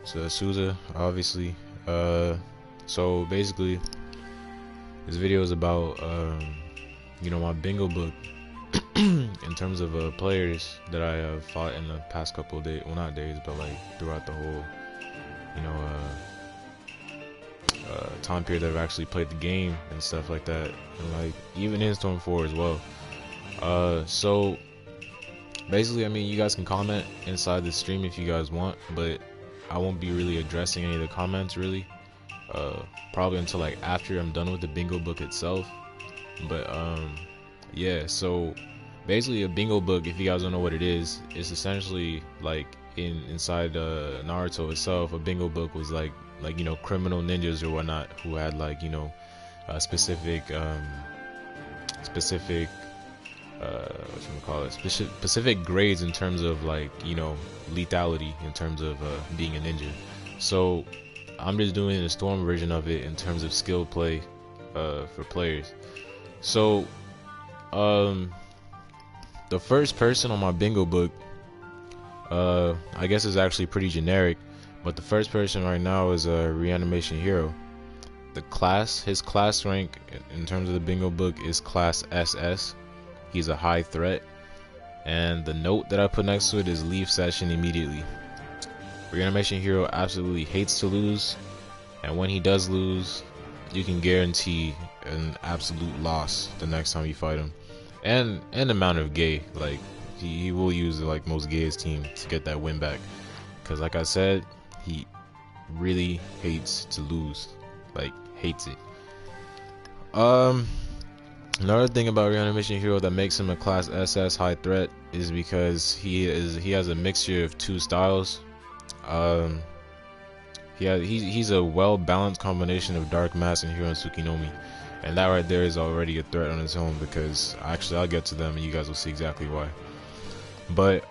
it's a Suzas, obviously. So basically, this video is about my bingo book in terms of players that I have fought in the past couple of days. Well, not days, but like throughout the whole time period that I've actually played the game and stuff like that, and like even in Storm 4 as well. So basically, I mean, you guys can comment inside the stream if you guys want, but I won't be really addressing any of the comments really, probably until like after I'm done with the bingo book itself. But yeah, so basically a bingo book, if you guys don't know what it is, it's essentially like inside Naruto itself. A bingo book was like criminal ninjas or whatnot who had like specific specific grades in terms of like lethality in terms of being a ninja. So I'm just doing the Storm version of it in terms of skill play for players. So the first person on my bingo book, I guess is actually pretty generic, but the first person right now is a reanimation hero. His class rank in terms of the bingo book is class SS. He's a high threat, and the note that I put next to it is leave session immediately. Reanimation hero absolutely hates to lose, and when he does lose, you can guarantee an absolute loss the next time you fight him. And amount of gay, like he will use like most gayest team to get that win back, because like I said, he really hates to lose, like hates it. Another thing about Reanimation Hero that makes him a class SS high threat is because he has a mixture of two styles. He's a well balanced combination of Dark Mask and Hero and Tsukunomi, and that right there is already a threat on its own, because actually I'll get to them and you guys will see exactly why. But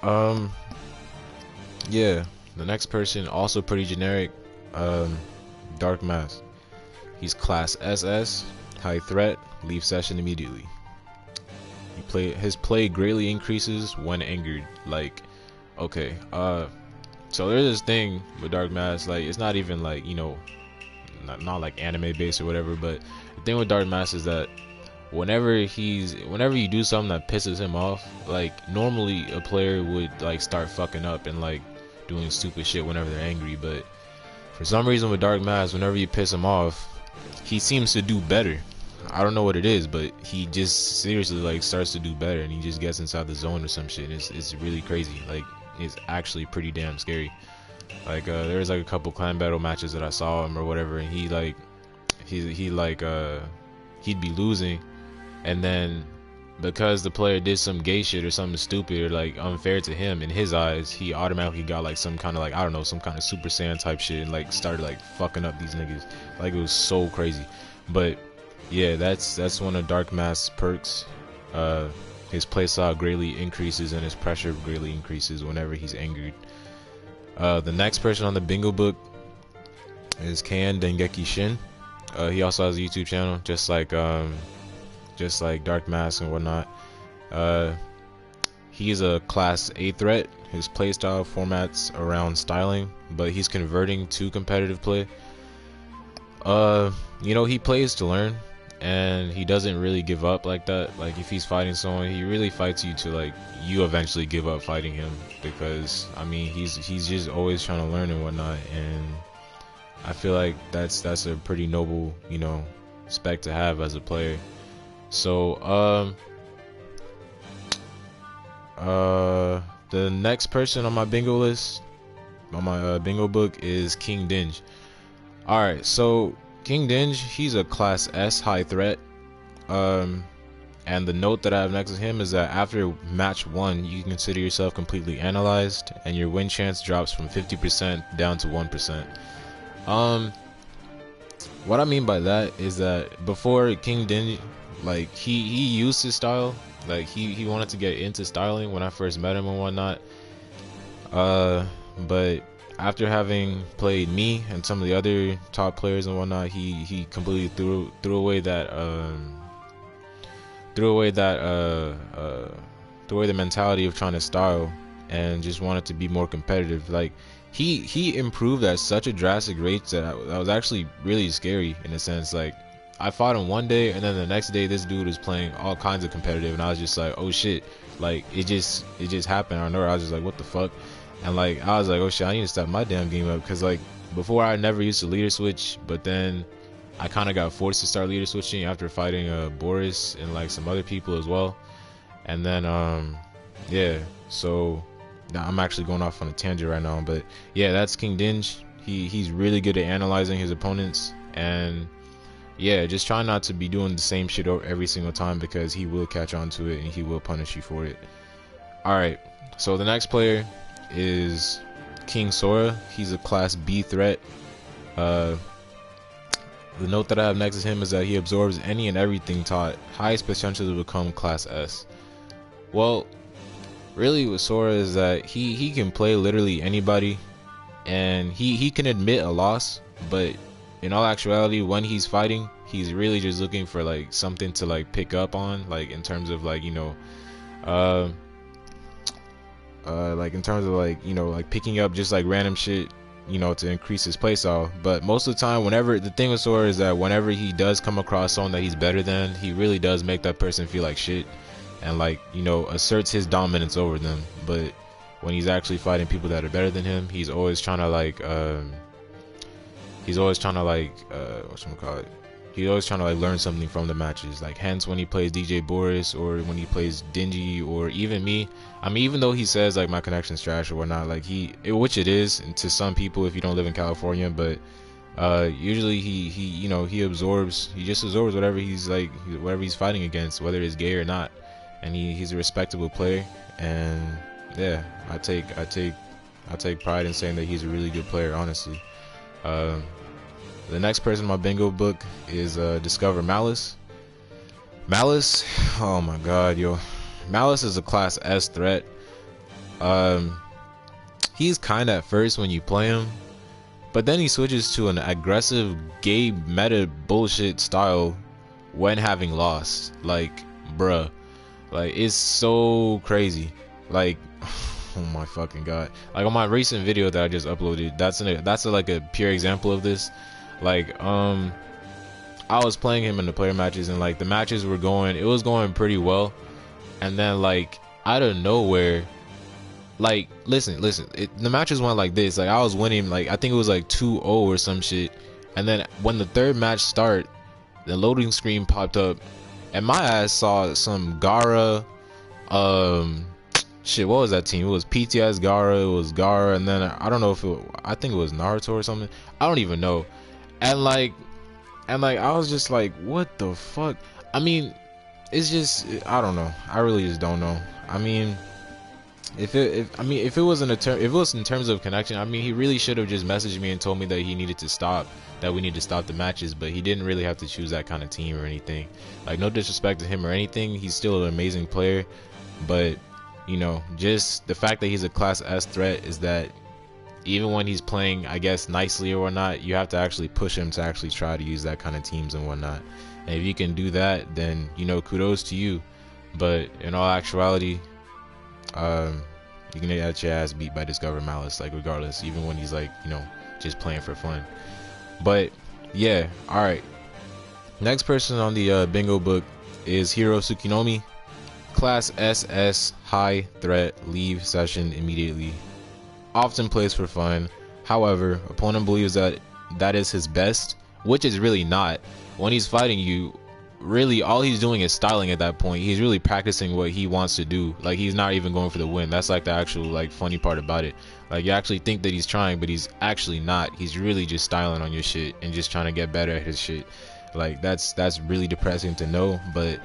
yeah, the next person, also pretty generic, Dark Mask. He's class SS, high threat, leave session immediately. His play greatly increases when angered. Like, okay, so there's this thing with Dark Mask, like it's not even like not like anime based or whatever, but the thing with Dark Mask is that whenever you do something that pisses him off, like normally a player would like start fucking up and like doing stupid shit whenever they're angry, but for some reason with Dark Mask, whenever you piss him off, he seems to do better. I don't know what it is, but he just seriously like starts to do better, and he just gets inside the zone or some shit. It's really crazy. Like, it's actually pretty damn scary. Like there was like a couple clan battle matches that I saw him or whatever, and he'd be losing, and then because the player did some gay shit or something stupid or like unfair to him in his eyes, he automatically got like some kind of like, I don't know, some kind of Super Saiyan type shit, and like started like fucking up these niggas. Like, it was so crazy. But yeah, that's one of Dark Mask's perks. His playstyle greatly increases and his pressure greatly increases whenever he's angered. The next person on the bingo book is Kan Dengeki Shin. He also has a YouTube channel, just like Dark Mask and whatnot. He's a class A threat. His playstyle formats around styling, but he's converting to competitive play. He plays to learn, and he doesn't really give up like that. Like, if he's fighting someone, he really fights you to like you eventually give up fighting him, because I mean he's just always trying to learn and whatnot, and I feel like that's a pretty noble spec to have as a player. So the next person on my bingo list, on my bingo book, is King Dinge. Alright, so King Dinge, he's a class S high threat, and the note that I have next to him is that after match 1, you can consider yourself completely analyzed, and your win chance drops from 50% down to 1%. What I mean by that is that before King Dinge, like he used his style, like he wanted to get into styling when I first met him and whatnot, but after having played me and some of the other top players and whatnot, he completely threw away the mentality of trying to style, and just wanted to be more competitive. Like he improved at such a drastic rate that I was actually really scary in a sense. Like I fought him one day, and then the next day this dude was playing all kinds of competitive, and I was just like, oh shit. Like it just happened. I know I was just like, what the fuck. And like I was like, oh shit, I need to step my damn game up, because like before I never used to leader switch, but then I kind of got forced to start leader switching after fighting Boris and like some other people as well. And then yeah, so now I'm actually going off on a tangent right now, but yeah, that's King Dinge. He's really good at analyzing his opponents, and yeah, just try not to be doing the same shit every single time, because he will catch on to it and he will punish you for it. Alright, so the next player is King Sora. He's a class B threat. The note that I have next to him is that he absorbs any and everything taught. Highest potential to become class S. Well, really with Sora is that he can play literally anybody, and he can admit a loss, but in all actuality when he's fighting, he's really just looking for like something to like pick up on, like in terms of like, you know, like in terms of like, you know, like picking up just like random shit, you know, to increase his playstyle. But most of the time, whenever the thing with Sora is that whenever he does come across someone that he's better than, he really does make that person feel like shit, and like, you know, asserts his dominance over them. But when he's actually fighting people that are better than him, he's always trying to like whatchamacallit, he's always trying to like learn something from the matches. Like hence when he plays DJ Boris, or when he plays Dingy, or even me, I mean, even though he says like my connection's trash or whatnot, like which it is, and to some people if you don't live in California, but usually he you know, he just absorbs whatever he's fighting against, whether it's gay or not, and he's a respectable player. And yeah, I take pride in saying that he's a really good player, honestly. The next person in my bingo book is Discover Malice. Malice, oh my god, yo, Malice is a class S threat. He's kind of at first when you play him, but then he switches to an aggressive gay meta bullshit style when having lost. Like, bruh, like it's so crazy. Like, oh my fucking god. Like on my recent video that I just uploaded, that's like a pure example of this. Like I was playing him in the player matches, and like the matches were going, it was going pretty well, and then like out of nowhere, like listen, the matches went like this. Like I was winning, like I think it was like 2-0 or some shit, and then when the third match start, the loading screen popped up, and my ass saw some Gara, shit, what was that team? It was PTS Gara, it was Gara, and then I don't know if I think it was Naruto or something, I don't even know. And like I was just like, what the fuck? I mean, it's just, I don't know, I really just don't know. I mean, if it was in terms of connection, I mean, he really should have just messaged me and told me that we need to stop the matches, but he didn't really have to choose that kind of team or anything. Like, no disrespect to him or anything, he's still an amazing player, but you know, just the fact that he's a class S threat is that even when he's playing, I guess, nicely or whatnot, you have to actually push him to actually try to use that kind of teams and whatnot. And if you can do that, then, you know, kudos to you. But in all actuality, you can get your ass beat by Discover Malice, like regardless, even when he's like, you know, just playing for fun. But yeah, alright. Next person on the bingo book is Hiro Tsukinomi. Class SS, high threat, leave session immediately. Often plays for fun. However, opponent believes that is his best, which is really not. When he's fighting you, really all he's doing is styling at that point. He's really practicing what he wants to do. Like, he's not even going for the win. That's like the actual like funny part about it. Like, you actually think that he's trying, but he's actually not. He's really just styling on your shit and just trying to get better at his shit. Like, that's really depressing to know, but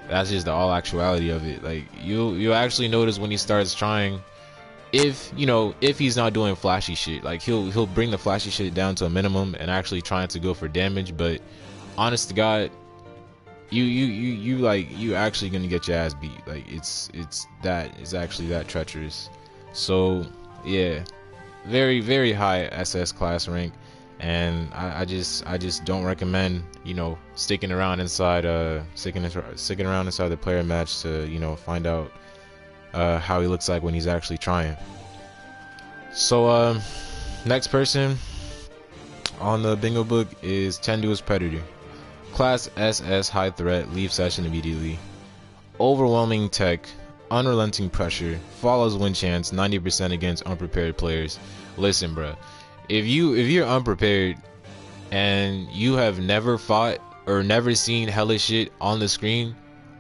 that's just the all actuality of it. Like, you actually notice when he starts trying, if he's not doing flashy shit. Like, he'll bring the flashy shit down to a minimum and actually trying to go for damage. But honest to God, you actually gonna get your ass beat. Like, it's actually that treacherous. So yeah, very, very high SS class rank, and I just don't recommend, you know, sticking around inside the player match to, you know, find out how he looks like when he's actually trying. So next person on the bingo book is Tendu's Predator. Class SS, high threat, leave session immediately. Overwhelming tech, unrelenting pressure, follows win chance 90% against unprepared players. Listen, bruh, if you're unprepared and you have never fought or never seen hella shit on the screen,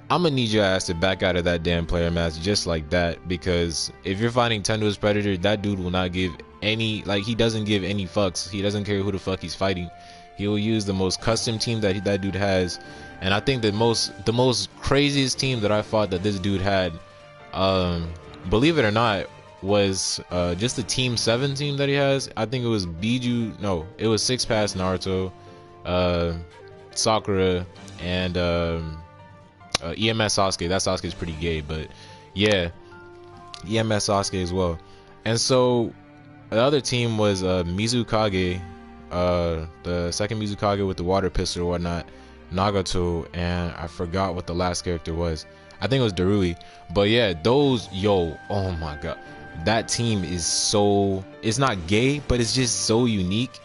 I'm gonna need your ass to back out of that damn player match just like that, because if you're fighting Tendu's Predator, that dude will not give any, like, he doesn't give any fucks. He doesn't care who the fuck he's fighting. He will use the most custom team that that dude has. And I think the most craziest team that I fought that this dude had, believe it or not, was just the Team 7 team that he has. I think it was Biju, no, it was Six Pass Naruto, Sakura, and EMS Sasuke. That Sasuke is pretty gay, but yeah, EMS Sasuke as well. And so the other team was Mizukage, the second Mizukage with the water pistol or whatnot, Nagato, and I forgot what the last character was. I think it was Darui. But yeah, those, yo, oh my god, that team is so, it's not gay, but it's just so unique.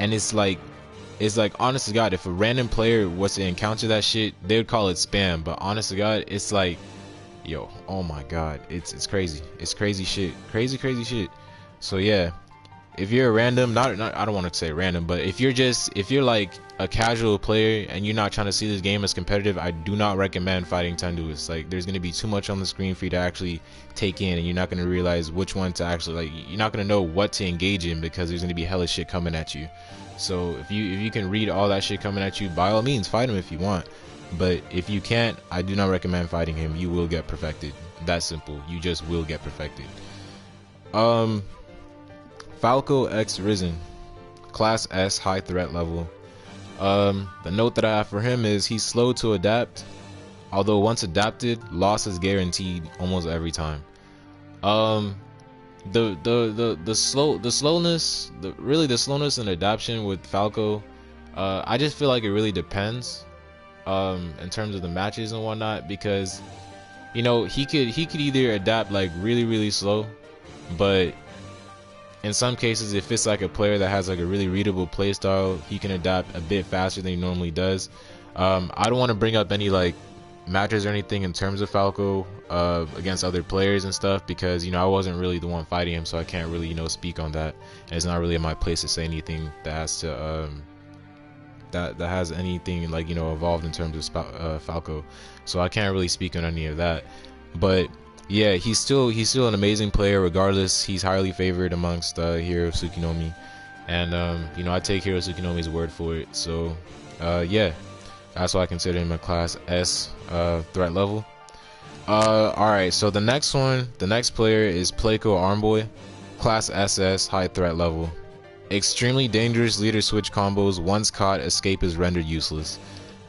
And it's like honest to god, if a random player was to encounter that shit, they would call it spam. But honest to god, it's like, yo, oh my god, it's crazy. It's crazy shit. Crazy shit. So yeah, if you're a random, not I don't want to say random, but if you're like a casual player and you're not trying to see this game as competitive, I do not recommend fighting Tendu. It's like there's going to be too much on the screen for you to actually take in, and you're not going to realize which one to actually, like, you're not going to know what to engage in, because there's going to be hella shit coming at you. So if you can read all that shit coming at you, by all means fight him if you want. But if you can't, I do not recommend fighting him. You will get perfected. That simple. You just will get perfected. Falco X Risen, Class S, high threat level. The note that I have for him is he's slow to adapt. Although once adapted, loss is guaranteed almost every time. The slowness and adaptation with Falco, I just feel like it really depends in terms of the matches and whatnot, because you know he could either adapt like really slow, but in some cases, if it's like a player that has like a really readable playstyle, he can adapt a bit faster than he normally does. I don't want to bring up any like matches or anything in terms of Falco against other players and stuff, because you know I wasn't really the one fighting him, so I can't really speak on that, and it's not really in my place to say anything that has to that has anything like evolved in terms of Falco, so I can't really speak on any of that. But yeah, he's still an amazing player regardless. He's highly favored amongst Hiro Tsukunomi, and I take Hiro Tsukunomi's word for it. So yeah, that's why I consider him a Class S threat level. Alright, so the next player is Playco Armboy, Class SS, high threat level. Extremely dangerous leader switch combos. Once caught, escape is rendered useless.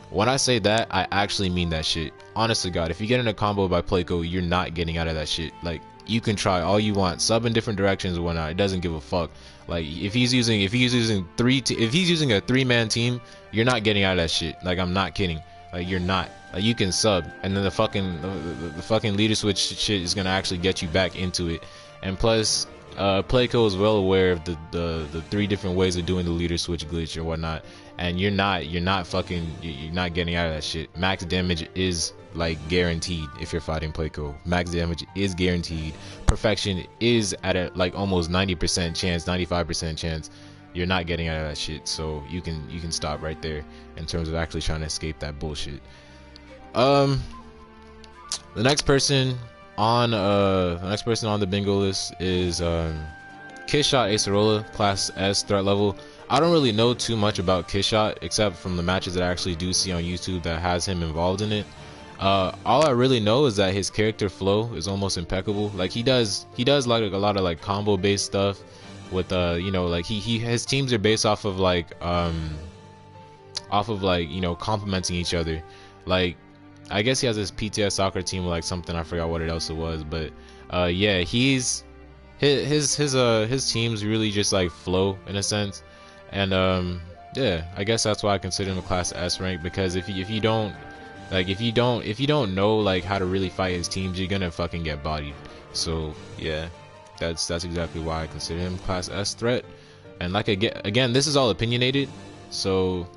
When I say that, I actually mean that shit. Honest to god, if you get in a combo by Playco, you're not getting out of that shit. Like, you can try all you want, sub in different directions or whatnot, it doesn't give a fuck. Like, if he's using a 3-man team, you're not getting out of that shit. Like, I'm not kidding. Like, you're not. Like, you can sub, and then the fucking leader switch shit is gonna actually get you back into it. And plus, Playco is well aware of the 3 different ways of doing the leader switch glitch or whatnot, and you're not getting out of that shit. Max damage is like guaranteed if you're fighting Playco. Max damage is guaranteed. Perfection is at a like almost 90% chance, 95% chance. You're not getting out of that shit, so you can stop right there in terms of actually trying to escape that bullshit. The next person on the bingo list is Kishot Acerola, Class S threat level. I don't really know too much about Kishot except from the matches that I actually do see on YouTube that has him involved in it. All I really know is that his character flow is almost impeccable. Like he does like a lot of like combo based stuff with like his teams are based off of complementing each other. Like I guess he has this PTS soccer team with like something, I forgot what else it was, but yeah, his teams really just like flow in a sense. And yeah, I guess that's why I consider him a Class S rank, because if you don't Like if you don't know like how to really fight his teams, you're gonna fucking get bodied. So yeah, that's exactly why I consider him class S threat. And like again, this is all opinionated. So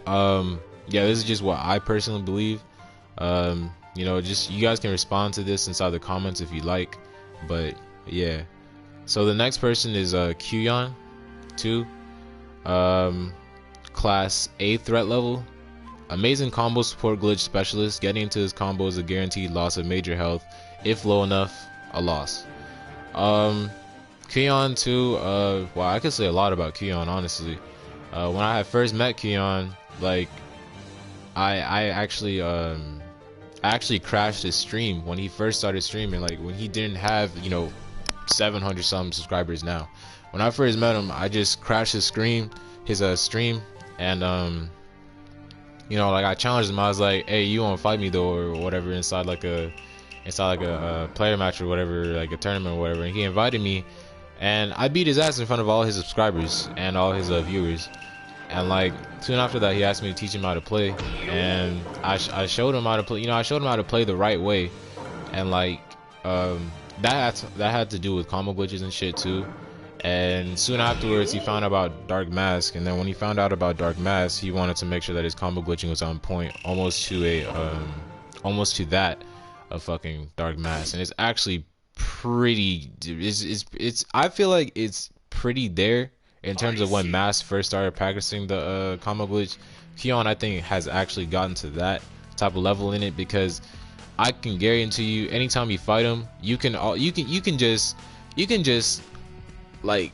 yeah, this is just what I personally believe. You know, just you guys can respond to this inside the comments if you like. But yeah. So the next person is Qyon 2. Class A threat level. Amazing combo support glitch specialist. Getting into his combo is a guaranteed loss of major health. If low enough, a loss. Qyon 2, well, I could say a lot about Qyon, honestly. When I had first met Qyon, like I actually crashed his stream when he first started streaming, like when he didn't have, you know, 700 some subscribers now. When I first met him, I just crashed his stream, and you know, like I challenged him. I was like, "Hey, you want to fight me though, or whatever, inside like a player match or whatever, like a tournament or whatever." And he invited me, and I beat his ass in front of all his subscribers and all his viewers. And like soon after that, he asked me to teach him how to play, and I showed him how to play. You know, I showed him how to play the right way, and like that had to do with combo glitches and shit too. And soon afterwards, he found out about Dark Mask, and then when he found out about Dark Mask, he wanted to make sure that his combo glitching was on point, almost to that of fucking Dark Mask. And it's actually pretty. I feel like it's pretty there in terms of when Mask first started practicing the combo glitch. Qyon, I think, has actually gotten to that type of level in it, because I can guarantee you, anytime you fight him, you can just like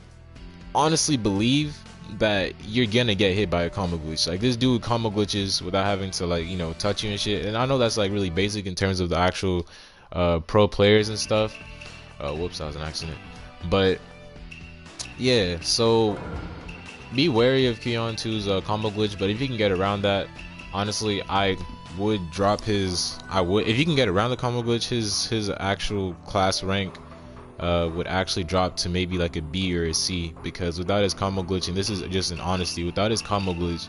honestly believe that you're gonna get hit by a combo glitch. Like this dude combo glitches without having to, like, you know, touch you and shit. And I know that's like really basic in terms of the actual pro players and stuff. Whoops, that was an accident. But yeah, so be wary of Qyon 2's combo glitch. But if you can get around that, honestly, I would drop his. If you can get around the combo glitch, his actual class rank would actually drop to maybe like a B or a C, because without his combo glitch, and this is just an honesty, without his combo glitch,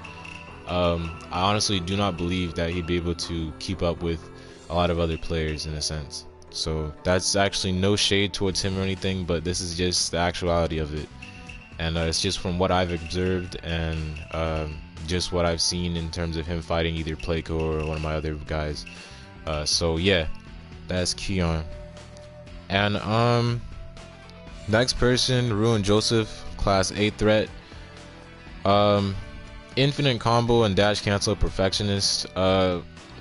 I honestly do not believe that he'd be able to keep up with a lot of other players in a sense. So that's actually no shade towards him or anything, but this is just the actuality of it, and it's just from what I've observed and just what I've seen in terms of him fighting either Playco or one of my other guys. So yeah, that's Qyon. And next person, Ruin Joseph, class A threat. Infinite combo and dash cancel perfectionist.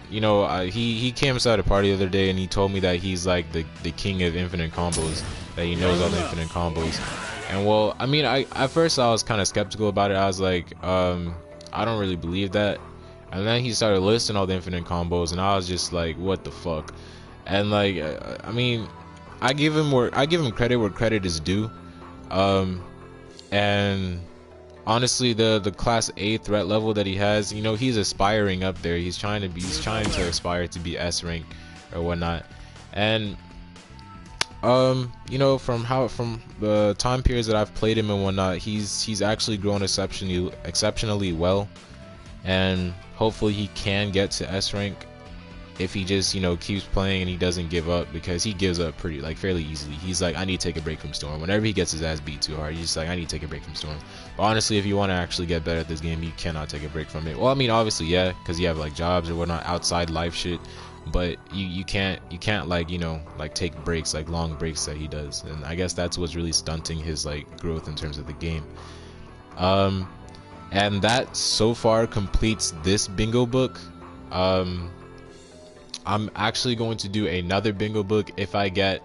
You know, he came inside a party the other day and he told me that he's like the king of infinite combos, that he knows all the infinite combos. And well, I mean, at first I was kind of skeptical about it. I was like, I don't really believe that. And then he started listing all the infinite combos, and I was just like, what the fuck? And like, I mean, I give him credit where credit is due. And honestly, the class A threat level that he has, you know, he's aspiring up there. He's trying to aspire to be S rank or whatnot. And you know, from the time periods that I've played him and whatnot, he's actually grown exceptionally well, and hopefully he can get to S rank if he just, you know, keeps playing and he doesn't give up, because he gives up fairly easily. He's like, I need to take a break from Storm. Whenever he gets his ass beat too hard, he's just like, I need to take a break from Storm. But honestly, if you want to actually get better at this game, you cannot take a break from it. Well, I mean, obviously, yeah, because you have like jobs or whatnot, outside life shit. But you can't like, you know, like take breaks, like long breaks that he does. And I guess that's what's really stunting his like growth in terms of the game. And that so far completes this bingo book. I'm actually going to do another bingo book if I get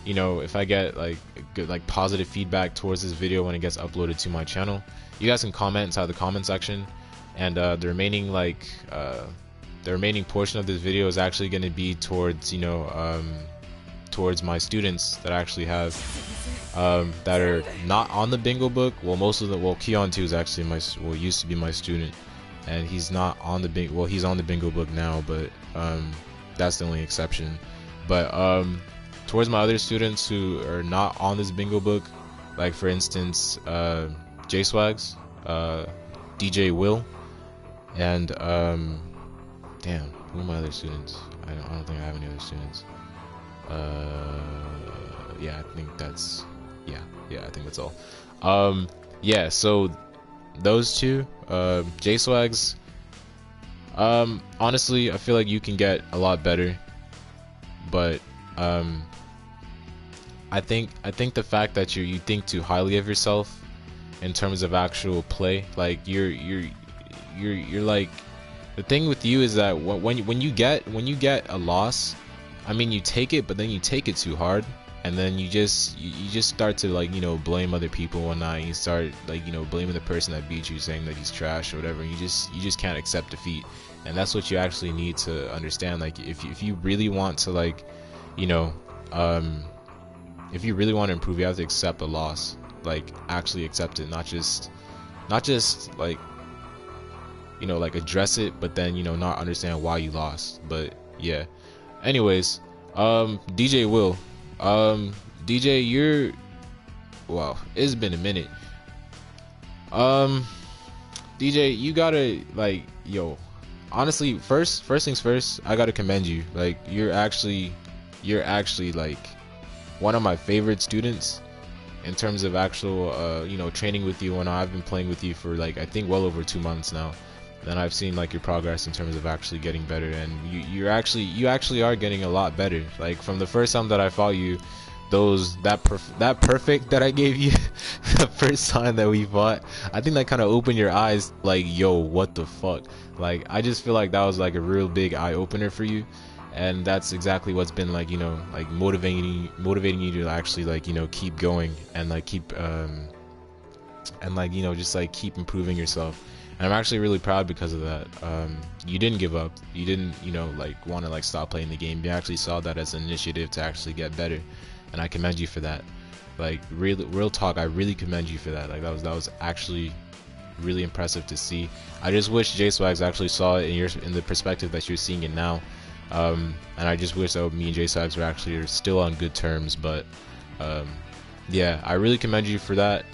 like good, like positive feedback towards this video when it gets uploaded to my channel. You guys can comment inside the comment section, and the remaining portion of this video is actually going to be towards, you know, towards my students that I actually have that are not on the bingo book. Well, most of them. Well, Qyon 2 is actually used to be my student, and he's not on the bingo. Well, he's on the bingo book now, but that's the only exception. But towards my other students who are not on this bingo book, like for instance, J Swags, DJ Will, and Damn, who are my other students? I don't think I have any other students. Yeah, I think that's, yeah, I think that's all. Yeah, so those two, J Swags. Honestly, I feel like you can get a lot better, but I think the fact that you think too highly of yourself in terms of actual play, like you're like, the thing with you is that when you get a loss, I mean, you take it, but then you take it too hard, and then you just start to, like, you know, blame other people and whatnot, and you start, like, you know, blaming the person that beat you, saying that he's trash or whatever, and you just can't accept defeat. And that's what you actually need to understand. Like, if you really want to, like, you know, if you really want to improve, you have to accept a loss, like actually accept it, not just like, you know, like address it, but then, you know, not understand why you lost. But yeah, anyways, DJ Will, DJ, you're, wow, it's been a minute. DJ, you gotta, like, yo, honestly, first things first, I gotta commend you. Like, you're actually like one of my favorite students in terms of actual, you know, training with you. When I've been playing with you for, like, I think well over 2 months now, and I've seen, like, your progress in terms of actually getting better, and you actually are getting a lot better. Like, from the first time that I fought you, that perfect that I gave you the first time that we fought, I think that kind of opened your eyes, like, yo, what the fuck. Like, I just feel like that was, like, a real big eye opener for you, and that's exactly what's been, like, you know, like, motivating you to actually, like, you know, keep going and, like, keep and, like, you know, just, like, keep improving yourself. And I'm actually really proud because of that. You didn't give up. You didn't, you know, like, want to, like, stop playing the game. You actually saw that as an initiative to actually get better, and I commend you for that. Like, real talk, I really commend you for that. Like, that was actually really impressive to see. I just wish J Swags actually saw it in the perspective that you're seeing it now. And I just wish that me and J Swags were actually still on good terms. But yeah, I really commend you for that.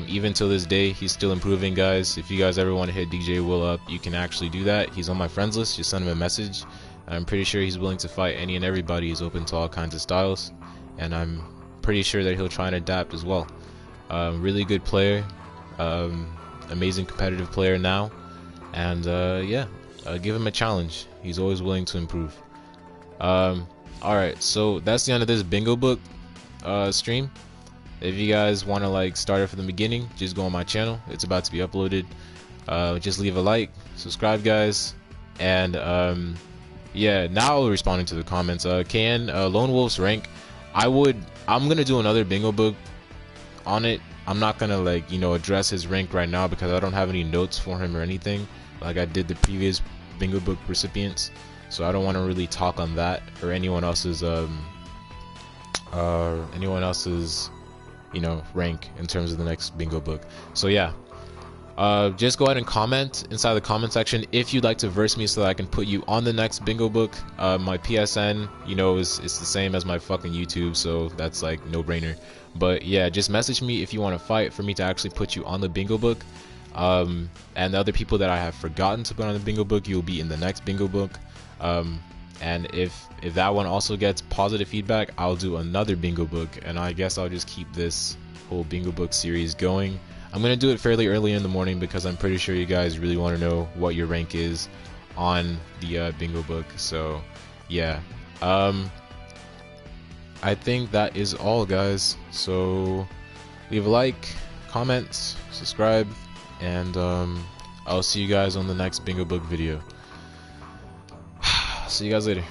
Even till this day, he's still improving, guys. If you guys ever want to hit DJ Will up, you can actually do that. He's on my friends list. Just send him a message. I'm pretty sure he's willing to fight any and everybody. He's open to all kinds of styles, and I'm pretty sure that he'll try and adapt as well. Really good player, amazing competitive player now, and yeah, give him a challenge. He's always willing to improve. Alright, so that's the end of this bingo book stream. If you guys want to, like, start it from the beginning, just go on my channel. It's about to be uploaded. Just leave a like, subscribe, guys, and yeah, now responding to the comments. Can Lone Wolf's rank, I'm gonna do another bingo book on it. I'm not gonna, like, you know, address his rank right now because I don't have any notes for him or anything like I did the previous bingo book recipients, so I don't want to really talk on that or anyone else's you know, rank in terms of the next bingo book. So yeah, just go ahead and comment inside the comment section if you'd like to verse me so that I can put you on the next bingo book. My PSN, you know, is the same as my fucking YouTube, so that's, like, no brainer. But yeah, just message me if you want to fight for me to actually put you on the bingo book. And the other people that I have forgotten to put on the bingo book, you'll be in the next bingo book. And if that one also gets positive feedback, I'll do another bingo book, and I guess I'll just keep this whole bingo book series going. I'm gonna do it fairly early in the morning because I'm pretty sure you guys really want to know what your rank is on the bingo book. So yeah, I think that is all, guys. So leave a like, comment, subscribe, and I'll see you guys on the next bingo book video. See you guys later.